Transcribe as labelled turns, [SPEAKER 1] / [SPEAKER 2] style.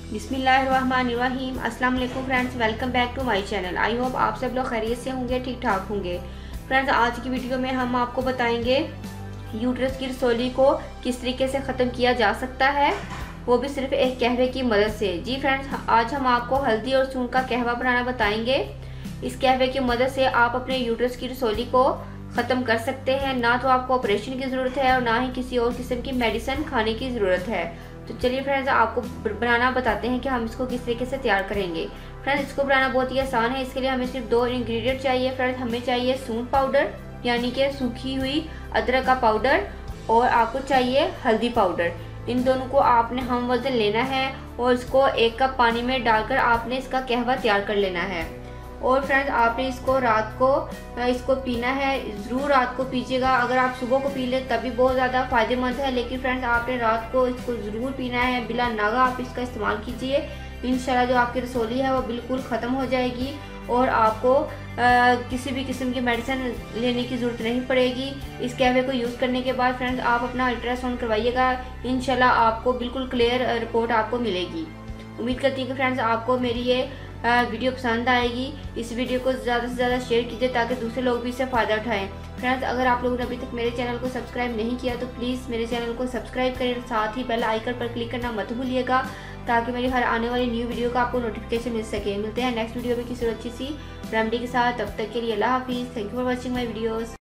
[SPEAKER 1] बिस्मिल्लाहिर्रहमानिर्रहीम। अस्सलाम वालेकुम friends, welcome back to my channel. I hope आप सब लोग खैरियत से होंगे, ठीक ठाक होंगे। फ्रेंड्स, आज की वीडियो में हम आपको बताएंगे यूट्रस की रसोली को किस तरीके से ख़त्म किया जा सकता है, वो भी सिर्फ एक कहवे की मदद से। जी फ्रेंड्स, आज हम आपको हल्दी और सूंड का कहवा बनाना बताएंगे। इस कहवे की मदद से आप अपने यूट्रस की रसोली को ख़त्म कर सकते हैं। ना तो आपको ऑपरेशन की ज़रूरत है और ना ही किसी और किस्म की मेडिसिन खाने की ज़रूरत है। तो चलिए फ्रेंड्स, आपको बनाना बताते हैं कि हम इसको किस तरीके से तैयार करेंगे। फ्रेंड्स, इसको बनाना बहुत ही आसान है। इसके लिए हमें सिर्फ 2 इंग्रेडिएंट चाहिए। फ्रेंड्स, हमें चाहिए सूंड पाउडर यानी कि सूखी हुई अदरक का पाउडर, और आपको चाहिए हल्दी पाउडर। इन दोनों को आपने हम वजन लेना है और इसको 1 कप पानी में डालकर आपने इसका कहवा तैयार कर लेना है। और फ्रेंड्स, आपने इसको रात को इसको पीना है। ज़रूर रात को पीजिएगा। अगर आप सुबह को पी लें तभी बहुत ज़्यादा फ़ायदेमंद है, लेकिन फ्रेंड्स आपने रात को इसको ज़रूर पीना है। बिला नागा आप इसका इस्तेमाल कीजिए। इंशाल्लाह जो आपकी रसोली है वो बिल्कुल ख़त्म हो जाएगी और आपको किसी भी किस्म की मेडिसिन लेने की ज़रूरत नहीं पड़ेगी। इस कहवे को यूज़ करने के बाद फ्रेंड्स आप अपना अल्ट्रासाउंड करवाइएगा। इंशाल्लाह आपको बिल्कुल क्लियर रिपोर्ट आपको मिलेगी। उम्मीद करती हूँ कि फ्रेंड्स आपको मेरी ये वीडियो पसंद आएगी। इस वीडियो को ज़्यादा से ज़्यादा शेयर कीजिए ताकि दूसरे लोग भी इससे फ़ायदा उठाएं। फ्रेंड्स, अगर आप लोगों ने अभी तक मेरे चैनल को सब्सक्राइब नहीं किया तो प्लीज़ मेरे चैनल को सब्सक्राइब करें। साथ ही बेल आइकन पर क्लिक करना मत भूलिएगा ताकि मेरी हर आने वाली न्यू वीडियो का आपको नोटिफिकेशन मिल सके। मिलते हैं नेक्स्ट वीडियो में किसी अच्छी सी रेमेडी के साथ। तब तक के लिए अल्लाह हाफिज़। Thank you for watching my videos.